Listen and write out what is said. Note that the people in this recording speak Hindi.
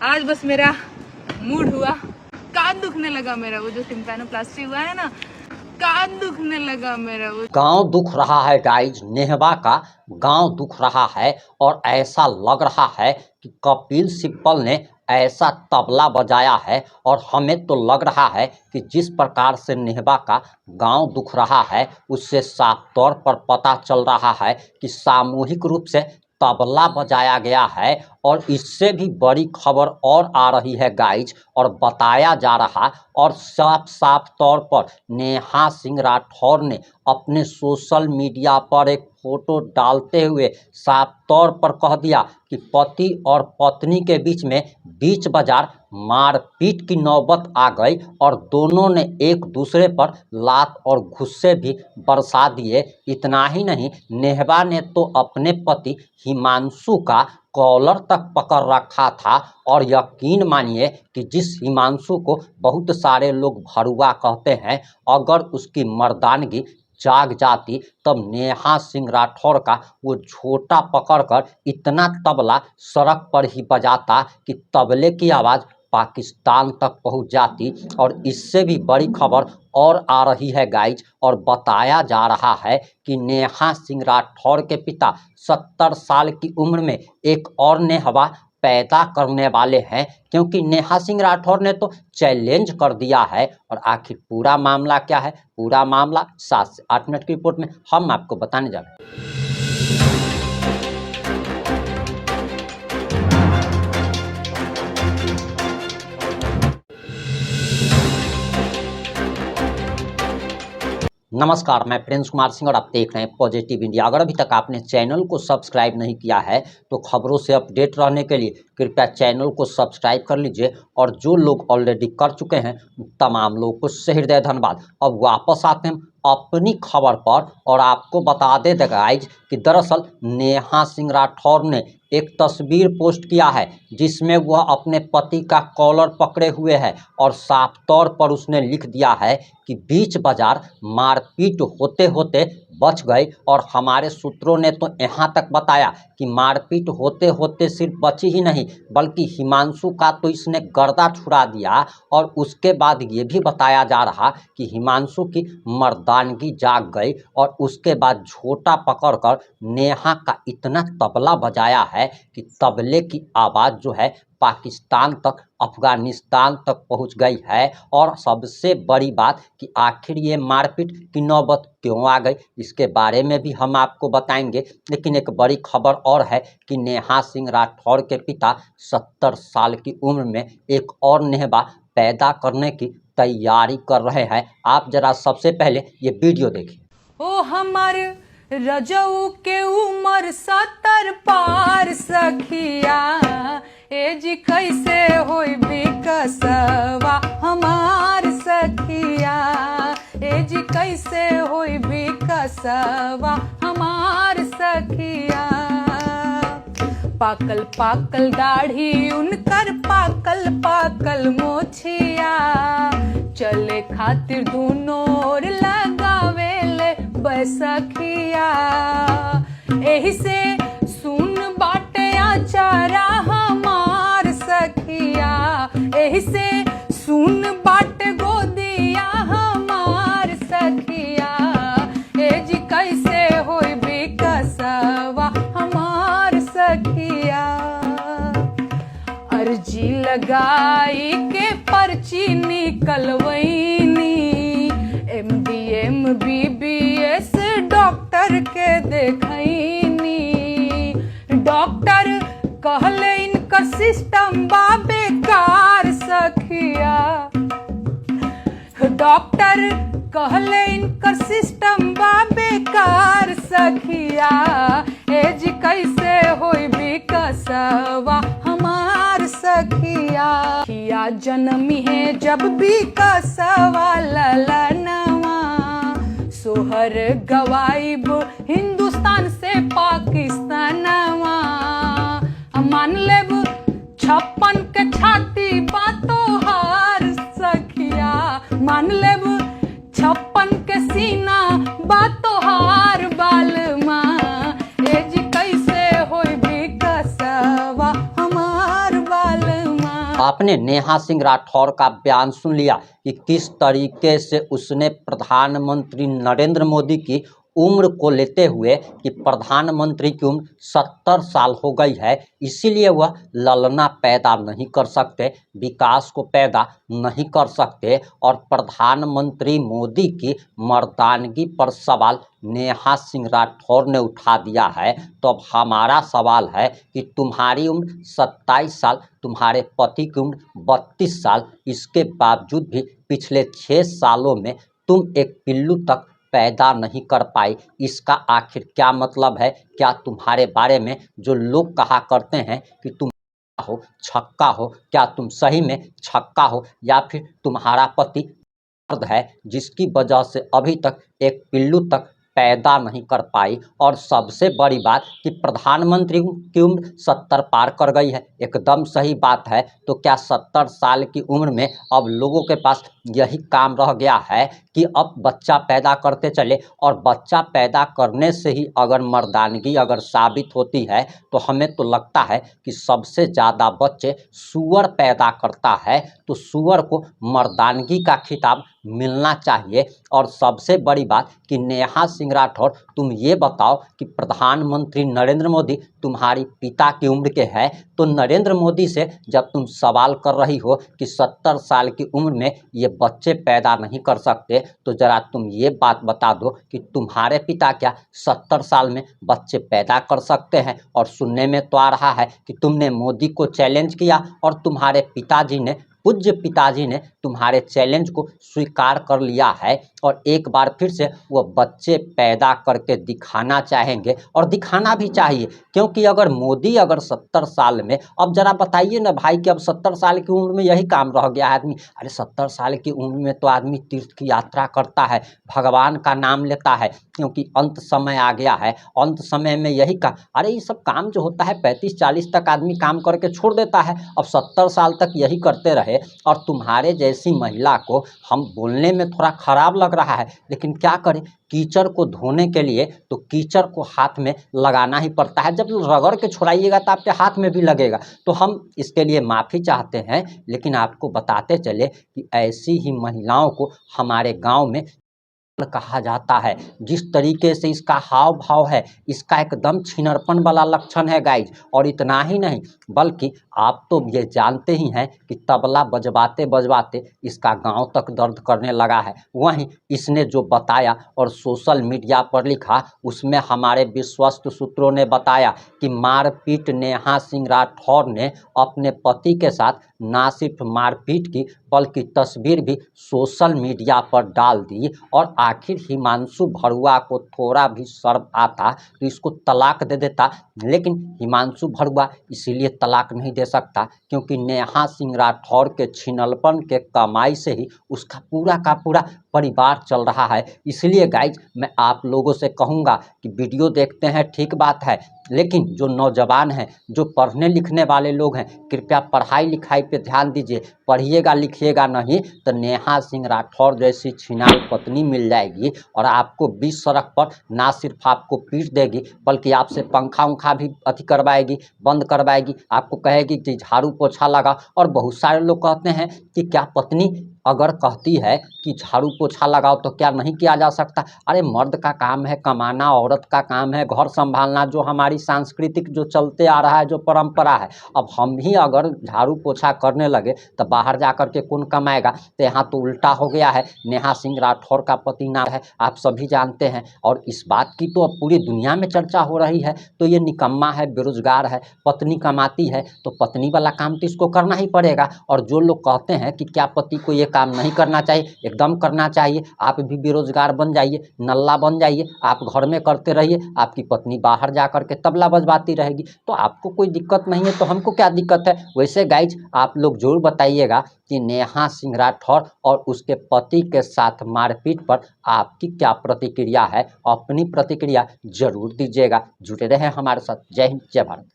आज बस मेरा मूड हुआ, कान दुखने लगा मेरा, वो जो टिम्पैनोप्लास्टी हुआ है ना, कान दुखने लगा मेरा। वो गांव दुख रहा है गाइज, नेहवा का गांव दुख रहा है। और ऐसा लग रहा है कि कपिल सिब्बल ने ऐसा तबला बजाया है, और हमें तो लग रहा है कि जिस प्रकार से नेहवा का गांव दुख रहा है उससे साफ तौर पर पता चल रहा है कि सामूहिक रूप से तबला बजाया गया है। और इससे भी बड़ी खबर और आ रही है गाइज, और बताया जा रहा और साफ साफ तौर पर नेहा सिंह राठौर ने अपने सोशल मीडिया पर एक फोटो डालते हुए साफ तौर पर कह दिया कि पति और पत्नी के बीच में बीच बाजार मारपीट की नौबत आ गई, और दोनों ने एक दूसरे पर लात और गुस्से भी बरसा दिए। इतना ही नहीं, नेहवा ने तो अपने पति हिमांशु का कॉलर तक पकड़ रखा था। और यकीन मानिए कि जिस हिमांशु को बहुत सारे लोग भरुआ कहते हैं, अगर उसकी मर्दानगी जाग जाती तब नेहा सिंह राठौर का वो झोटा पकड़कर इतना तबला सड़क पर ही बजाता कि तबले की आवाज़ पाकिस्तान तक पहुंच जाती। और इससे भी बड़ी खबर और आ रही है गाइज, और बताया जा रहा है कि नेहा सिंह राठौर के पिता 70 साल की उम्र में एक और नेहवा पैदा करने वाले हैं, क्योंकि नेहा सिंह राठौर ने तो चैलेंज कर दिया है। और आखिर पूरा मामला क्या है, पूरा मामला 7 से 8 मिनट की रिपोर्ट में हम आपको बताने जा रहे हैं। नमस्कार, मैं प्रिंस कुमार सिंह और आप देख रहे हैं पॉजिटिव इंडिया। अगर अभी तक आपने चैनल को सब्सक्राइब नहीं किया है तो खबरों से अपडेट रहने के लिए कृपया चैनल को सब्सक्राइब कर लीजिए। और जो लोग ऑलरेडी कर चुके हैं तमाम लोगों को सहृदय धन्यवाद। अब वापस आते हैं अपनी खबर पर, और आपको बता दे गाइज कि दरअसल नेहा सिंह राठौर ने एक तस्वीर पोस्ट किया है जिसमें वह अपने पति का कॉलर पकड़े हुए है, और साफ तौर पर उसने लिख दिया है कि बीच बाजार मारपीट होते होते बच गई। और हमारे सूत्रों ने तो यहाँ तक बताया कि मारपीट होते होते सिर्फ बची ही नहीं बल्कि हिमांशु का तो इसने गर्दा छुड़ा दिया। और उसके बाद ये भी बताया जा रहा कि हिमांशु की मर्दानगी जाग गई, और उसके बाद झोटा पकड़कर नेहा का इतना तबला बजाया है कि तबले की आवाज़ जो है पाकिस्तान तक, अफगानिस्तान तक पहुंच गई है। और सबसे बड़ी बात कि आखिर ये मारपीट की नौबत क्यों आ गई, इसके बारे में भी हम आपको बताएंगे। लेकिन एक बड़ी खबर और है कि नेहा सिंह राठौर के पिता 70 साल की उम्र में एक और नेहवा पैदा करने की तैयारी कर रहे हैं। आप जरा सबसे पहले ये वीडियो देखिए। ओ हमारे रजऊ के उमर 70 पार सखिया, ए जी कैसे होई बिकसवा हमार सखिया, ए जी कैसे होई बिकसवा हमार सखिया। पाकल पाकल दाढ़ी उनकर, पाकल पाकल मोछिया, चले खातिर दोनों ओर लगावेले बैसखिया। एही से सुन बाटे आचारा हमार सखिया, एही से सुन बाटे गोदिया हमार सखिया, ए जी कैसे होई बिकसवा हमार सखिया। अर्जी लगाई के पर्ची निकलवैनी, MD MBBS डॉक्टर के देखैनी। डॉक्टर कहले इनकर सिस्टम बा बेकार सखिया, डॉक्टर कहले इनकर सिस्टम बा बेकार सखिया, ए जी कैसे होई बिकसवा हमार सखिया। खिया जन्मी है जब बिकसवा ललनवा, सोहर गवाइब हिंदुस्तान से पाकिस्तानवा। मान लेब 56 के छाती बातों हार सखिया, मान लेब 56 के सीना बातों हार बालमा, ए जी कैसे होई बिकसवा हमार बालमा। आपने नेहा सिंह राठौर का बयान सुन लिया कि किस तरीके से उसने प्रधानमंत्री नरेंद्र मोदी की उम्र को लेते हुए कि प्रधानमंत्री की उम्र 70 साल हो गई है, इसीलिए वह ललना पैदा नहीं कर सकते, विकास को पैदा नहीं कर सकते। और प्रधानमंत्री मोदी की मर्दानगी पर सवाल नेहा सिंह राठौर ने उठा दिया है। तो अब हमारा सवाल है कि तुम्हारी उम्र 27 साल, तुम्हारे पति की उम्र 32 साल, इसके बावजूद भी पिछले 6 सालों में तुम एक पिल्लू तक पैदा नहीं कर पाई। इसका आखिर क्या मतलब है? क्या तुम्हारे बारे में जो लोग कहा करते हैं कि तुम हो छक्का हो, क्या तुम सही में छक्का हो, या फिर तुम्हारा पति मर्द है जिसकी वजह से अभी तक एक पिल्लू तक पैदा नहीं कर पाई? और सबसे बड़ी बात कि प्रधानमंत्री की उम्र 70 पार कर गई है, एकदम सही बात है। तो क्या 70 साल की उम्र में अब लोगों के पास यही काम रह गया है कि अब बच्चा पैदा करते चले, और बच्चा पैदा करने से ही अगर मर्दानगी अगर साबित होती है, तो हमें तो लगता है कि सबसे ज़्यादा बच्चे सूअर पैदा करता है, तो सूअर को मर्दानगी का खिताब मिलना चाहिए। और सबसे बड़ी बात कि नेहा सिंह राठौर, तुम ये बताओ कि प्रधानमंत्री नरेंद्र मोदी तुम्हारी पिता की उम्र के हैं, तो नरेंद्र मोदी से जब तुम सवाल कर रही हो कि 70 साल की उम्र में ये बच्चे पैदा नहीं कर सकते, तो ज़रा तुम ये बात बता दो कि तुम्हारे पिता क्या 70 साल में बच्चे पैदा कर सकते हैं? और सुनने में तो आ रहा है कि तुमने मोदी को चैलेंज किया और तुम्हारे पिताजी ने, पूज्य पिताजी ने तुम्हारे चैलेंज को स्वीकार कर लिया है, और एक बार फिर से वो बच्चे पैदा करके दिखाना चाहेंगे, और दिखाना भी चाहिए। क्योंकि अगर मोदी अगर 70 साल में, अब जरा बताइए ना भाई कि अब 70 साल की उम्र में यही काम रह गया है आदमी। अरे 70 साल की उम्र में तो आदमी तीर्थ की यात्रा करता है, भगवान का नाम लेता है, क्योंकि अंत समय आ गया है। अंत समय में यही का, अरे ये सब काम जो होता है 35-40 तक आदमी काम करके छोड़ देता है, अब 70 साल तक यही करते रहे। और तुम्हारे जैसी महिला को हम बोलने में थोड़ा खराब लग रहा है, लेकिन क्या करें, कीचड़ को धोने के लिए तो कीचड़ को हाथ में लगाना ही पड़ता है। जब रगड़ के छुड़ाइएगा तो आपके हाथ में भी लगेगा। तो हम इसके लिए माफ़ी चाहते हैं, लेकिन आपको बताते चले कि ऐसी ही महिलाओं को हमारे गांव में कहा जाता है। जिस तरीके से इसका हाव भाव है, इसका एकदम छिनरपन वाला लक्षण है गाइज। और इतना ही नहीं, बल्कि आप तो ये जानते ही हैं कि तबला बजवाते बजवाते इसका गांव तक दर्द करने लगा है। वहीं इसने जो बताया और सोशल मीडिया पर लिखा, उसमें हमारे विश्वस्त सूत्रों ने बताया कि मारपीट नेहा सिंह राठौर ने अपने पति के साथ ना सिर्फ मारपीट की, बल्कि तस्वीर भी सोशल मीडिया पर डाल दी। और आखिर हिमांशु भरुआ को थोड़ा भी शर्म आता तो इसको तलाक दे देता, लेकिन हिमांशु भरुआ इसीलिए तलाक नहीं दे सकता क्योंकि नेहा सिंह राठौर के छिनलपन के कमाई से ही उसका पूरा का पूरा परिवार चल रहा है। इसलिए गाइज मैं आप लोगों से कहूँगा कि वीडियो देखते हैं ठीक बात है, लेकिन जो नौजवान हैं, जो पढ़ने लिखने वाले लोग हैं, कृपया पढ़ाई लिखाई पे ध्यान दीजिए। पढ़िएगा लिखिएगा नहीं तो नेहा सिंह राठौर जैसी छिनाल पत्नी मिल जाएगी और आपको बीच सड़क पर ना सिर्फ आपको पीट देगी, बल्कि आपसे पंखा उंखा भी अति करवाएगी, बंद करवाएगी। आपको कहेगी कि झाड़ू पोछा लगा। और बहुत सारे लोग कहते हैं कि क्या पत्नी अगर कहती है कि झाड़ू पोछा लगाओ तो क्या नहीं किया जा सकता? अरे मर्द का काम है कमाना, औरत का काम है घर संभालना, जो हमारी सांस्कृतिक जो चलते आ रहा है, जो परंपरा है। अब हम ही अगर झाड़ू पोछा करने लगे तो बाहर जा कर के कौन कमाएगा? तो यहाँ तो उल्टा हो गया है। नेहा सिंह राठौर का पति नाम है, आप सभी जानते हैं, और इस बात की तो अब पूरी दुनिया में चर्चा हो रही है। तो ये निकम्मा है, बेरोजगार है, पत्नी कमाती है तो पत्नी वाला काम तो इसको करना ही पड़ेगा। और जो लोग कहते हैं कि क्या पति को ये काम नहीं करना चाहिए, एकदम करना चाहिए। आप भी बेरोजगार बन जाइए, नल्ला बन जाइए, आप घर में करते रहिए, आपकी पत्नी बाहर जा कर के तबला बजवाती रहेगी, तो आपको कोई दिक्कत नहीं है, तो हमको क्या दिक्कत है? वैसे गाइज आप लोग जरूर बताइएगा कि नेहा सिंह राठौर और उसके पति के साथ मारपीट पर आपकी क्या प्रतिक्रिया है। अपनी प्रतिक्रिया जरूर दीजिएगा। जुड़े रहें हमारे साथ। जय हिंद, जय भारत।